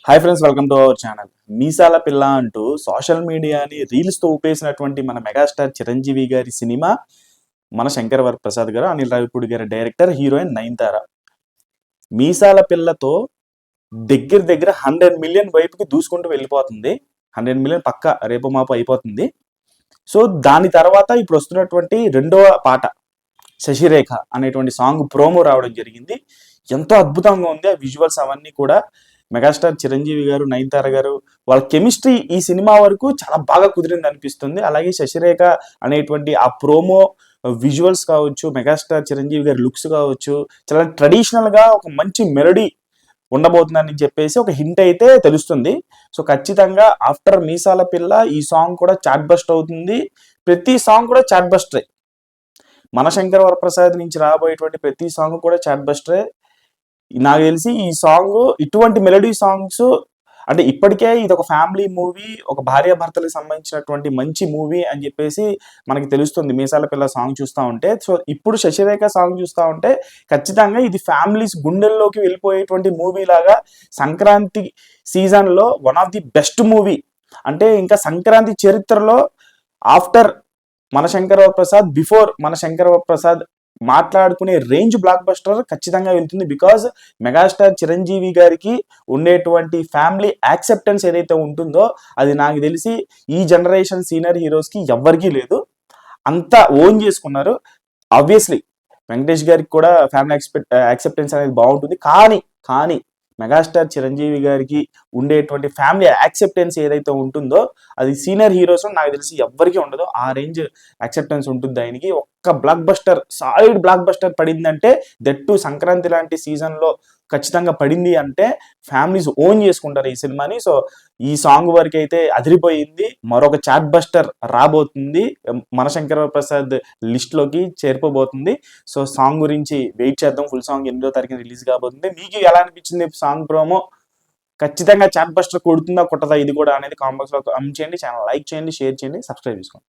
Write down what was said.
Hi friends, welcome to our channel. మీసాల పిల్ల అంటూ సోషల్ మీడియాని రీల్స్తో ఊపేసినటువంటి మన మెగాస్టార్ చిరంజీవి గారి సినిమా మన శంకర్ వరప్రసాద్ గారు, అనిల్ రావిపూడి గారి డైరెక్టర్, హీరోయిన్ నయనతార. మీసాల పిల్లతో దగ్గర దగ్గర 100 మిలియన్ వైపుకి దూసుకుంటూ వెళ్ళిపోతుంది. 100 మిలియన్ పక్క రేపు మాపు అయిపోతుంది. సో దాని తర్వాత ఇప్పుడు వస్తున్నటువంటి రెండవ పాట శశిరేఖ అనేటువంటి సాంగ్ ప్రోమో రావడం జరిగింది. ఎంతో అద్భుతంగా ఉంది. ఆ విజువల్స్ అవన్నీ కూడా మెగాస్టార్ చిరంజీవి గారు, నయనతార గారు వాళ్ళ కెమిస్ట్రీ ఈ సినిమా వరకు చాలా బాగా కుదిరింది అనిపిస్తుంది. అలాగే శశిరేఖ అనేటువంటి ఆ ప్రోమో విజువల్స్ కావచ్చు, మెగాస్టార్ చిరంజీవి గారి లుక్స్ కావచ్చు, చాలా ట్రెడిషనల్గా ఒక మంచి మెలడీ ఉండబోతుందని చెప్పేసి ఒక హింట్ అయితే తెలుస్తుంది. సో ఖచ్చితంగా ఆఫ్టర్ మీసాల పిల్ల ఈ సాంగ్ కూడా చాట్ బస్ట్ అవుతుంది. ప్రతి సాంగ్ కూడా చాట్ బస్టరే. మన శంకర్ వరప్రసాద్ నుంచి రాబోయేటువంటి ప్రతి సాంగ్ కూడా చాట్ బస్టరే. నాకు తెలిసి ఈ సాంగ్ ఇటువంటి మెలడీ సాంగ్స్ అంటే ఇప్పటికే ఇది ఒక ఫ్యామిలీ మూవీ, ఒక భార్యాభర్తలకు సంబంధించినటువంటి మంచి మూవీ అని చెప్పేసి మనకి తెలుస్తుంది మీసాల పిల్ల సాంగ్ చూస్తూ ఉంటే. సో ఇప్పుడు శశిరేఖ సాంగ్ చూస్తూ ఉంటే ఖచ్చితంగా ఇది ఫ్యామిలీస్ గుండెల్లోకి వెళ్ళిపోయేటువంటి మూవీ లాగా, సంక్రాంతి సీజన్లో one of the best movie. అంటే ఇంకా సంక్రాంతి చరిత్రలో ఆఫ్టర్ మన శంకర్ వరప్రసాద్, బిఫోర్ మన శంకర్ వరప్రసాద్ మాట్లాడుకునే రేంజ్ బ్లాక్ బస్టర్ ఖచ్చితంగా వెళ్తుంది. బికాజ్ మెగాస్టార్ చిరంజీవి గారికి ఉండేటువంటి ఫ్యామిలీ యాక్సెప్టెన్స్ ఏదైతే ఉంటుందో అది నాకు తెలిసి ఈ జనరేషన్ సీనియర్ హీరోస్కి ఎవ్వరికీ లేదు. అంతా ఓన్ చేసుకున్నారు. ఆబ్వియస్లీ వెంకటేష్ గారికి కూడా ఫ్యామిలీ యాక్సెప్టెన్స్ అనేది బాగుంటుంది. కానీ మెగాస్టార్ చిరంజీవి గారికి ఉండేటువంటి ఫ్యామిలీ యాక్సెప్టెన్స్ ఏదైతే ఉంటుందో అది సీనియర్ హీరోస్ నాకు తెలిసి ఎవ్వరికీ ఉండదు. ఆ రేంజ్ యాక్సెప్టెన్స్ ఉంటుంది ఆయనకి. ఒక్క block buster, solid block buster పడిందంటే, దట్ టు సంక్రాంతి లాంటి సీజన్లో ఖచ్చితంగా పడింది అంటే ఫ్యామిలీస్ ఓన్ చేసుకుంటారు ఈ సినిమాని. సో ఈ సాంగ్ వరకు అయితే అదిరిపోయింది. మరొక చాట్ బస్టర్ రాబోతుంది, మన శంకర ప్రసాద్ లిస్ట్లోకి చేరిపోబోతుంది. సో సాంగ్ గురించి వెయిట్ చేద్దాం. ఫుల్ సాంగ్ 8వ తారీఖున రిలీజ్ కాబోతుంది. మీకు ఎలా అనిపించింది సాంగ్ ప్రోమో? ఖచ్చితంగా చాట్ బస్టర్ కొడుతుందా కొట్టదా ఇది కూడా అనేది కామెంట్ బాక్స్లో కామెంట్ చేయండి. ఛానల్ లైక్ చేయండి, షేర్ చేయండి, సబ్స్క్రైబ్ చేసుకోండి.